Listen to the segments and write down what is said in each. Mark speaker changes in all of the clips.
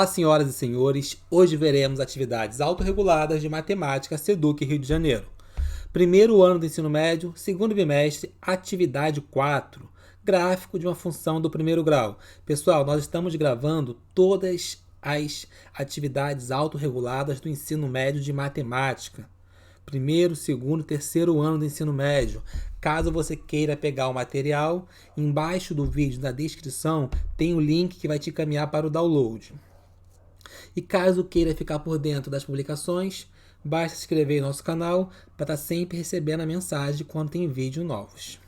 Speaker 1: Olá, senhoras e senhores, hoje veremos atividades autorreguladas de matemática SEDUC Rio de Janeiro. Primeiro ano do ensino médio, segundo bimestre, atividade 4, gráfico de uma função do primeiro grau. Pessoal, nós estamos gravando todas as atividades autorreguladas do ensino médio de matemática. Primeiro, segundo e terceiro ano do ensino médio. Caso você queira pegar o material, embaixo do vídeo, na descrição, tem o link que vai te encaminhar para o download. E caso queira ficar por dentro das publicações, basta se inscrever em nosso canal para estar sempre recebendo a mensagem quando tem vídeos novos.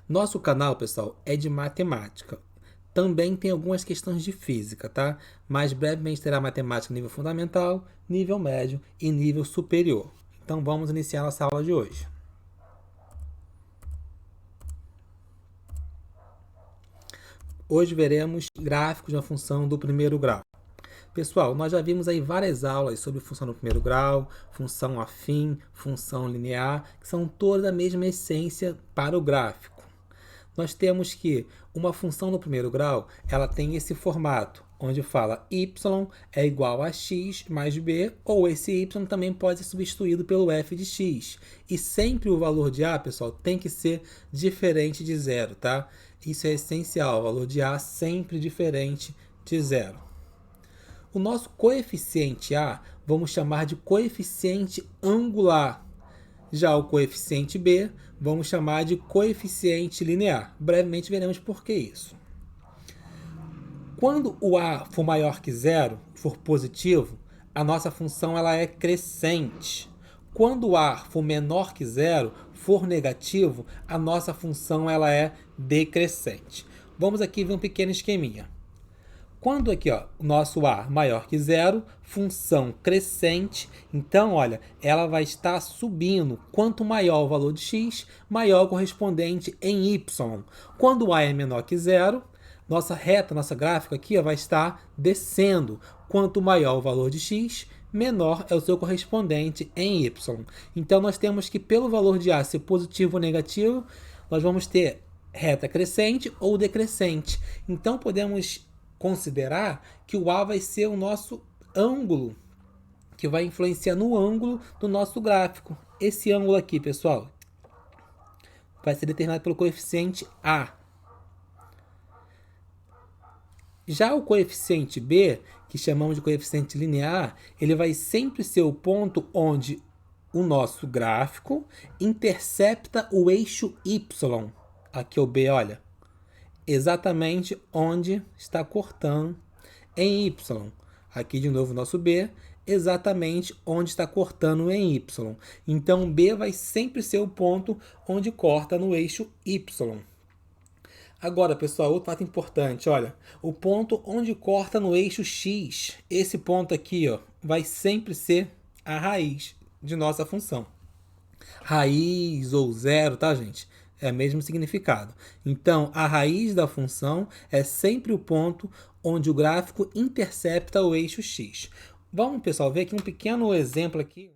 Speaker 1: Nosso canal, pessoal, é de matemática. Também tem algumas questões de física, tá? Mas brevemente terá matemática nível fundamental, nível médio e nível superior. Então vamos iniciar nossa aula de hoje. Hoje veremos gráficos de uma função do primeiro grau. Pessoal, nós já vimos aí várias aulas sobre função do primeiro grau, função afim, função linear, que são todas a mesma essência para o gráfico. Nós temos que uma função do primeiro grau, ela tem esse formato, onde fala y é igual a x mais b, ou esse y também pode ser substituído pelo f de x. E sempre o valor de a, pessoal, tem que ser diferente de zero, tá? Isso é essencial, o valor de a sempre diferente de zero. O nosso coeficiente A, vamos chamar de coeficiente angular. Já o coeficiente B, vamos chamar de coeficiente linear. Brevemente veremos por que isso. Quando o A for maior que zero, for positivo, a nossa função ela é crescente. Quando o A for menor que zero, for negativo, a nossa função ela é decrescente. Vamos aqui ver um pequeno esqueminha. Quando aqui, ó, o nosso A maior que zero, função crescente, então, olha, ela vai estar subindo. Quanto maior o valor de x, maior o correspondente em y. Quando o A é menor que zero, nossa reta, nossa gráfica aqui, ó, vai estar descendo. Quanto maior o valor de x, menor é o seu correspondente em y. Então, nós temos que, pelo valor de A ser positivo ou negativo, nós vamos ter reta crescente ou decrescente. Então, podemos considerar que o A vai ser o nosso ângulo, que vai influenciar no ângulo do nosso gráfico. Esse ângulo aqui, pessoal, vai ser determinado pelo coeficiente A. Já o coeficiente B, que chamamos de coeficiente linear, ele vai sempre ser o ponto onde o nosso gráfico intercepta o eixo Y. Aqui é o B, olha. Exatamente onde está cortando em Y. Aqui de novo o nosso B, exatamente onde está cortando em Y. Então B vai sempre ser o ponto onde corta no eixo Y. Agora, pessoal, outro fato importante, olha, o ponto onde corta no eixo X, esse ponto aqui, ó, vai sempre ser a raiz de nossa função. Raiz ou zero, tá, gente? É o mesmo significado. Então, a raiz da função é sempre o ponto onde o gráfico intercepta o eixo x. Vamos, pessoal, ver aqui um pequeno exemplo aqui.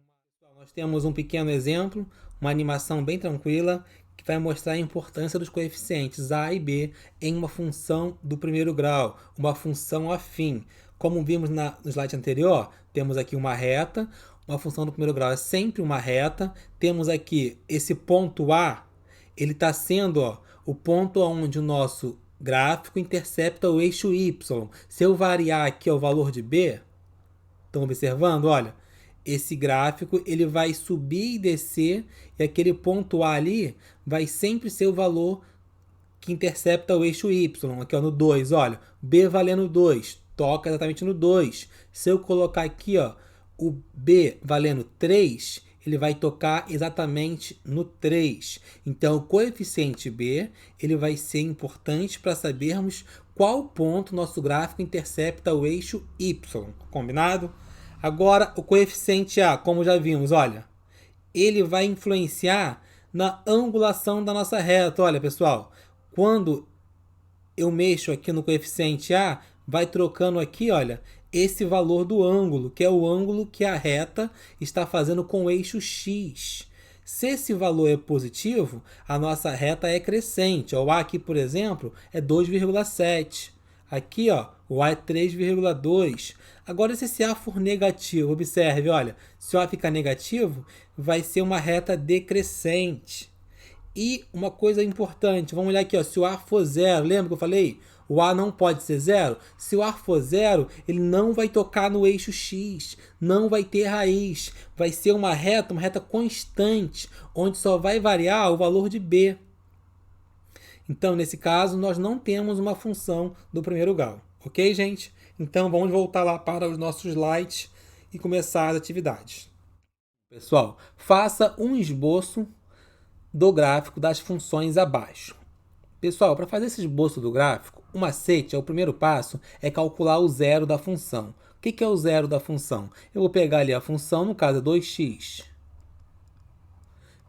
Speaker 1: Nós temos um pequeno exemplo, uma animação bem tranquila, que vai mostrar a importância dos coeficientes a e b em uma função do primeiro grau, uma função afim. Como vimos no slide anterior, temos aqui uma reta, uma função do primeiro grau é sempre uma reta. Temos aqui esse ponto A, ele está sendo, ó, o ponto onde o nosso gráfico intercepta o eixo Y. Se eu variar aqui o valor de B, estão observando? Olha, esse gráfico ele vai subir e descer, e aquele ponto A ali vai sempre ser o valor que intercepta o eixo Y. Aqui, ó, no 2, olha, B valendo 2, toca exatamente no 2. Se eu colocar aqui, ó, o B valendo 3, ele vai tocar exatamente no 3. Então, o coeficiente B ele vai ser importante para sabermos qual ponto nosso gráfico intercepta o eixo Y. Combinado? Agora, o coeficiente A, como já vimos, olha, ele vai influenciar na angulação da nossa reta. Olha, pessoal, quando eu mexo aqui no coeficiente A, vai trocando aqui, olha, esse valor do ângulo, que é o ângulo que a reta está fazendo com o eixo X. Se esse valor é positivo, a nossa reta é crescente. O A aqui, por exemplo, é 2,7. Aqui, ó, o A é 3,2. Agora, se esse A for negativo, observe, olha, se o A ficar negativo, vai ser uma reta decrescente. E uma coisa importante, vamos olhar aqui, ó, se o A for zero, lembra que eu falei? O A não pode ser zero. Se o A for zero, ele não vai tocar no eixo X, não vai ter raiz. Vai ser uma reta constante, onde só vai variar o valor de B. Então, nesse caso, nós não temos uma função do primeiro grau. Ok, gente? Então, vamos voltar lá para os nossos slides e começar as atividades. Pessoal, faça um esboço do gráfico das funções abaixo. Pessoal, para fazer esse esboço do gráfico, o macete, o primeiro passo, é calcular o zero da função. O que é o zero da função? Eu vou pegar ali a função, no caso é 2x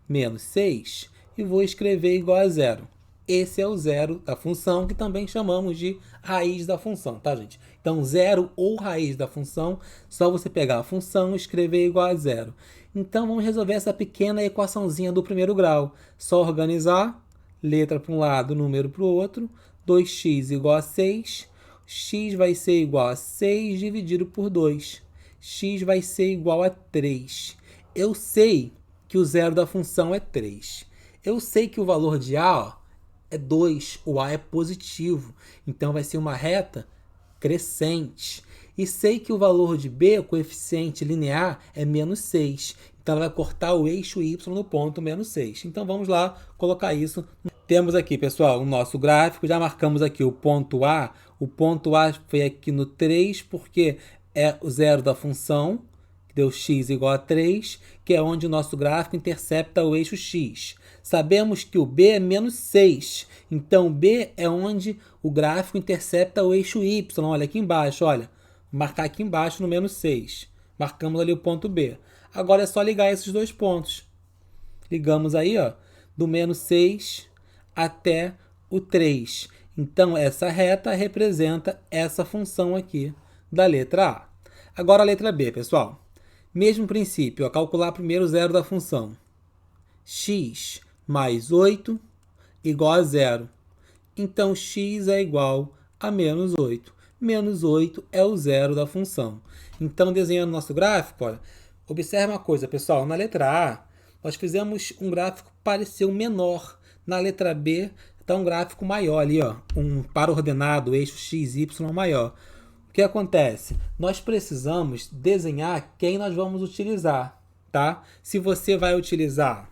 Speaker 1: menos 6, e vou escrever igual a zero. Esse é o zero da função, que também chamamos de raiz da função, tá, gente? Então, zero ou raiz da função, só você pegar a função e escrever igual a zero. Então, vamos resolver essa pequena equaçãozinha do primeiro grau. Só organizar, letra para um lado, número para o outro. 2x igual a 6. X vai ser igual a 6 dividido por 2. X vai ser igual a 3. Eu sei que o zero da função é 3. Eu sei que o valor de A, ó, é 2, o A é positivo, então vai ser uma reta crescente. E sei que o valor de B, o coeficiente linear, é menos 6, então ela vai cortar o eixo Y no ponto menos 6. Então vamos lá colocar isso. Temos aqui, pessoal, o nosso gráfico, já marcamos aqui o ponto A. O ponto A foi aqui no 3, porque é o zero da função, que deu x igual a 3, que é onde o nosso gráfico intercepta o eixo x. Sabemos que o B é menos 6, então B é onde o gráfico intercepta o eixo Y. Olha aqui embaixo, olha, vou marcar aqui embaixo no menos 6. Marcamos ali o ponto B. Agora é só ligar esses dois pontos. Ligamos aí, ó, do menos 6 até o 3. Então, essa reta representa essa função aqui da letra A. Agora a letra B, pessoal. Mesmo princípio, ó, calcular primeiro o zero da função. X mais 8 igual a zero. Então, x é igual a menos 8. Menos 8 é o zero da função. Então, desenhando nosso gráfico, olha, observe uma coisa, pessoal. Na letra A, nós fizemos um gráfico que pareceu menor. Na letra B, está um gráfico maior ali, ó, um par ordenado, eixo x, y maior. O que acontece? Nós precisamos desenhar quem nós vamos utilizar, tá? Se você vai utilizar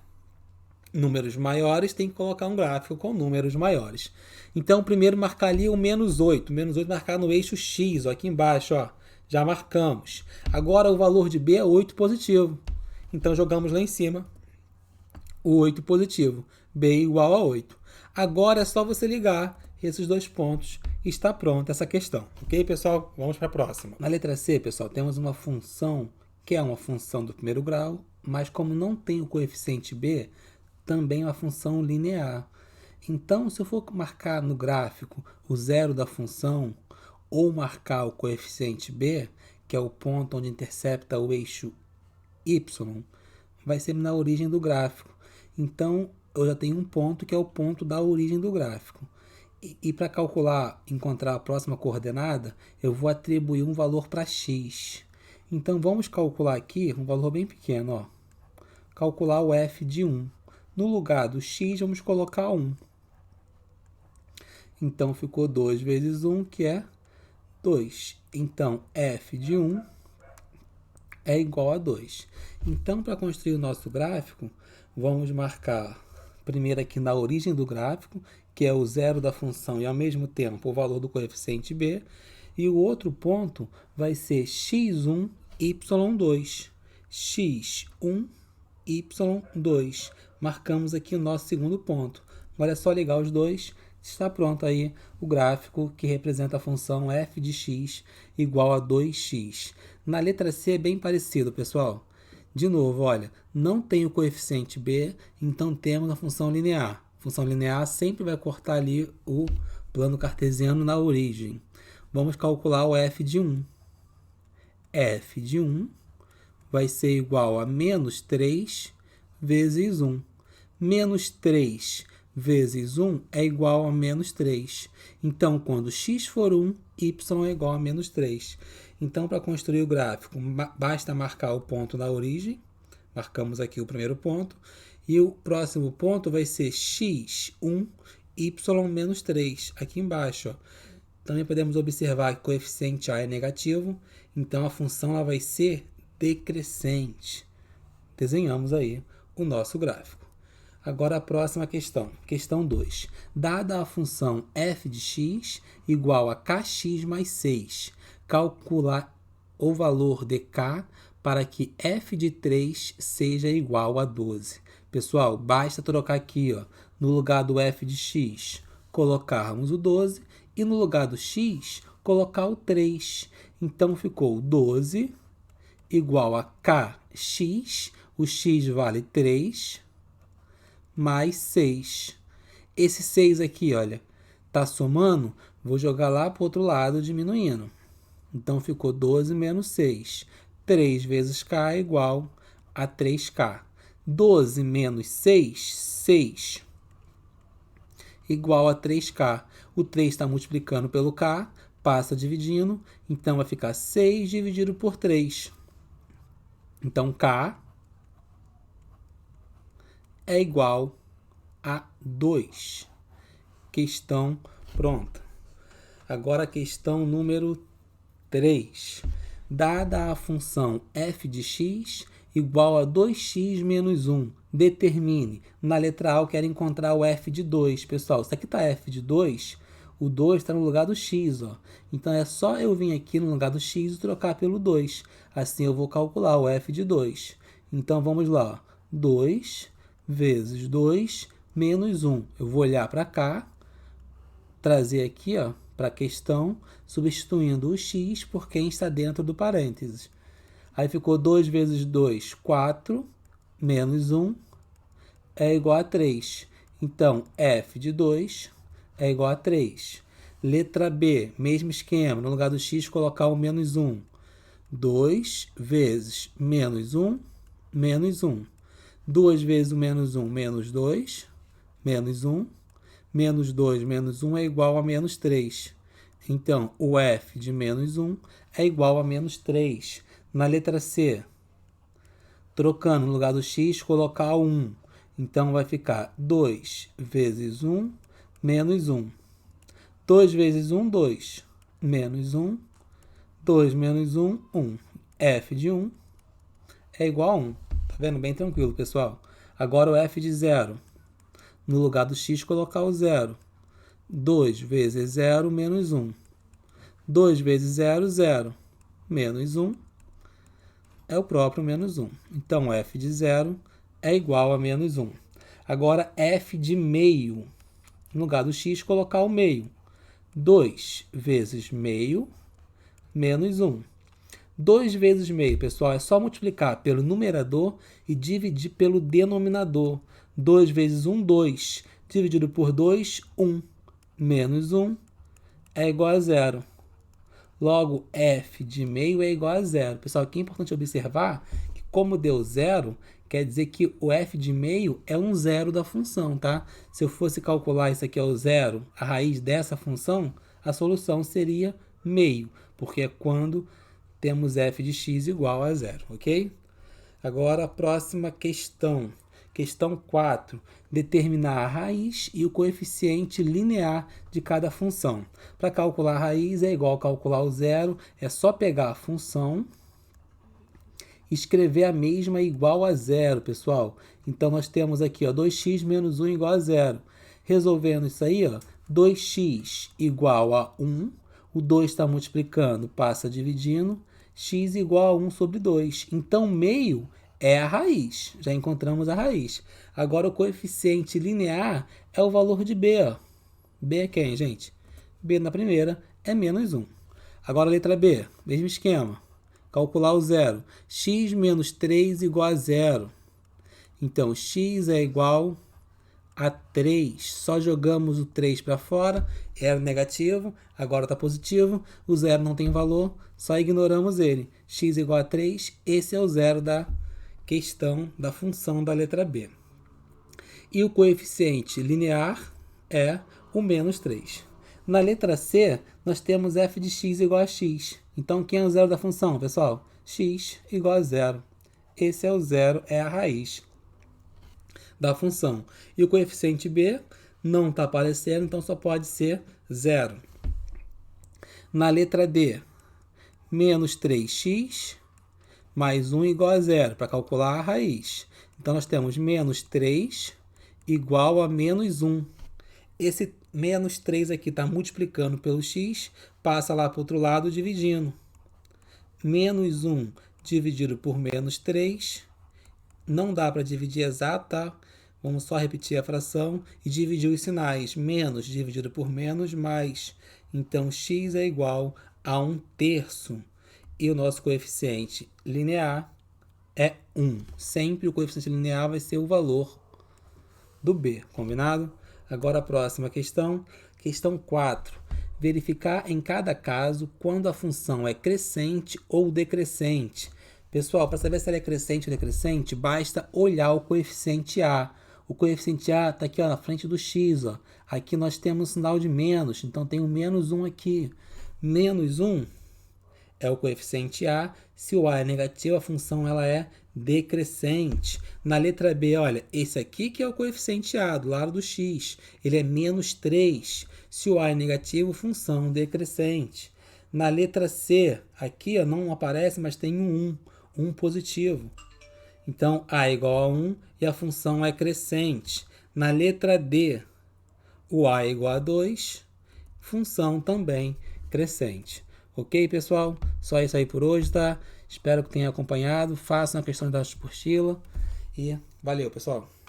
Speaker 1: números maiores, tem que colocar um gráfico com números maiores. Então, primeiro marcar ali o menos 8. Menos 8 marcar no eixo x, ó, aqui embaixo, ó, já marcamos. Agora o valor de B é 8 positivo. Então, jogamos lá em cima o 8 positivo. B igual a 8. Agora é só você ligar esses dois pontos e está pronta essa questão. Ok, pessoal? Vamos para a próxima. Na letra C, pessoal, temos uma função que é uma função do primeiro grau, mas como não tem o coeficiente B, também é uma função linear. Então, se eu for marcar no gráfico o zero da função ou marcar o coeficiente B, que é o ponto onde intercepta o eixo Y, vai ser na origem do gráfico. Então, eu já tenho um ponto que é o ponto da origem do gráfico. E para calcular, encontrar a próxima coordenada, eu vou atribuir um valor para x. Então, vamos calcular aqui um valor bem pequeno, ó. Calcular o f de 1. No lugar do x, vamos colocar 1. Então, ficou 2 vezes 1, que é 2. Então, f de 1 é igual a 2. Então, para construir o nosso gráfico, vamos marcar primeiro aqui na origem do gráfico, que é o zero da função e, ao mesmo tempo, o valor do coeficiente B. E o outro ponto vai ser x1, y2. x1, y2. Marcamos aqui o nosso segundo ponto. Agora é só ligar os dois. Está pronto aí o gráfico que representa a função f de x igual a 2x. Na letra C é bem parecido, pessoal. De novo, olha, não tem o coeficiente B, então temos a função linear. A função linear sempre vai cortar ali o plano cartesiano na origem. Vamos calcular o f de 1. F de 1 vai ser igual a menos 3 vezes 1. Menos 3 vezes 1 é igual a menos 3. Então, quando x for 1, y é igual a menos 3. Então, para construir o gráfico, basta marcar o ponto na origem. Marcamos aqui o primeiro ponto. E o próximo ponto vai ser x1, y menos 3, aqui embaixo. Ó. Também podemos observar que o coeficiente a é negativo, então a função ela vai ser decrescente. Desenhamos aí o nosso gráfico. Agora a próxima questão, questão 2. Dada a função f de x igual a kx mais 6, calcular o valor de k para que f de 3 seja igual a 12. Pessoal, basta trocar aqui, ó, no lugar do f de x, colocarmos o 12 e no lugar do x, colocar o 3. Então, ficou 12 igual a kx, o x vale 3, mais 6. Esse 6 aqui, olha, tá somando, vou jogar lá para o outro lado, diminuindo. Então, ficou 12 menos 6. 3 vezes k é igual a 3k. 12 menos 6, 6, igual a 3k. O 3 está multiplicando pelo k, passa dividindo, então vai ficar 6 dividido por 3. Então, k é igual a 2. Questão pronta. Agora a questão número 3. Dada a função f de x igual a 2x menos 1, determine. Na letra A eu quero encontrar o f de 2. Pessoal, isso aqui está f de 2, o 2 está no lugar do x. Ó. Então é só eu vir aqui no lugar do x e trocar pelo 2. Assim eu vou calcular o f de 2. Então vamos lá. Ó. 2 vezes 2 menos 1. Eu vou olhar para cá, trazer aqui para a questão, substituindo o x por quem está dentro do parênteses. Aí ficou 2 vezes 2, 4, menos 1 é igual a 3. Então, f de 2 é igual a 3. Letra B, mesmo esquema, no lugar do x, colocar o menos 1. 2 vezes menos 1, menos 1. 2 vezes o menos 1, menos 2, menos 1. Menos 2 menos 1 é igual a menos 3. Então, o f de menos 1 é igual a menos 3. Na letra C, trocando no lugar do x, colocar o 1. Então, vai ficar 2 vezes 1 menos 1. 2 vezes 1, 2. Menos 1. 2 menos 1, 1. F de 1 é igual a 1. Tá vendo? Bem tranquilo, pessoal. Agora o f de 0. No lugar do x, colocar o 0. 2 vezes 0 menos 1. 2 vezes 0, 0. Menos 1 é o próprio menos 1. Então, f de 0 é igual a menos 1. Agora, f de meio. No lugar do x, colocar o meio. 2 vezes meio menos 1. 2 vezes meio, pessoal, é só multiplicar pelo numerador e dividir pelo denominador. 2 vezes 1, 2. Dividido por 2, 1. Menos 1 é igual a 0. Logo, f de meio é igual a 0. Pessoal, aqui é importante observar que como deu 0, quer dizer que o f de meio é um zero da função, tá? Se eu fosse calcular isso aqui é o zero, a raiz dessa função, a solução seria meio, porque é quando temos f de x igual a 0, ok? Agora, a próxima questão. Questão 4. Determinar a raiz e o coeficiente linear de cada função. Para calcular a raiz é igual a calcular o zero. É só pegar a função e escrever a mesma igual a zero, pessoal. Então, nós temos aqui 2x menos 1 igual a 0. Resolvendo isso aí, 2x igual a 1. O 2 está multiplicando, passa dividindo. X igual a 1 sobre 2. Então, meio é a raiz. Já encontramos a raiz. Agora, o coeficiente linear é o valor de B. Ó. B é quem, gente? B na primeira é menos 1. Agora, a letra B, mesmo esquema. Calcular o zero. X menos 3 igual a 0. Então, x é igual a 3. Só jogamos o 3 para fora. Era negativo, agora está positivo. O zero não tem valor, só ignoramos ele. X igual a 3, esse é o zero da questão da função da letra B. E o coeficiente linear é o menos 3. Na letra C, nós temos f de x igual a x. Então, quem é o zero da função, pessoal? X igual a zero. Esse é o zero, é a raiz da função. E o coeficiente b não está aparecendo, então só pode ser zero. Na letra D, menos 3x mais 1 igual a zero, para calcular a raiz. Então, nós temos menos 3 igual a menos 1. Esse menos 3 aqui está multiplicando pelo x, passa lá para o outro lado dividindo. Menos 1 dividido por menos 3, não dá para dividir exato, tá? Vamos só repetir a fração e dividir os sinais. Menos dividido por menos, mais. Então, x é igual a 1/3. E o nosso coeficiente linear é 1. Sempre o coeficiente linear vai ser o valor do b, combinado? Agora a próxima questão, questão 4. Verificar em cada caso quando a função é crescente ou decrescente. Pessoal, para saber se ela é crescente ou decrescente, basta olhar o coeficiente a. O coeficiente a está aqui ó, na frente do x. Ó. Aqui nós temos um sinal de menos, então tem um menos 1 aqui. Menos 1 é o coeficiente a. Se o a é negativo, a função ela é decrescente. Na letra B, olha, esse aqui que é o coeficiente a, do lado do x. Ele é menos 3. Se o a é negativo, função decrescente. Na letra C, aqui ó, não aparece, mas tem um 1 positivo. Então, a é igual a 1 e a função é crescente. Na letra D, o a é igual a 2, função também crescente. Ok, pessoal? Só isso aí por hoje, tá? Espero que tenham acompanhado. Façam a questão da apostila. E valeu, pessoal!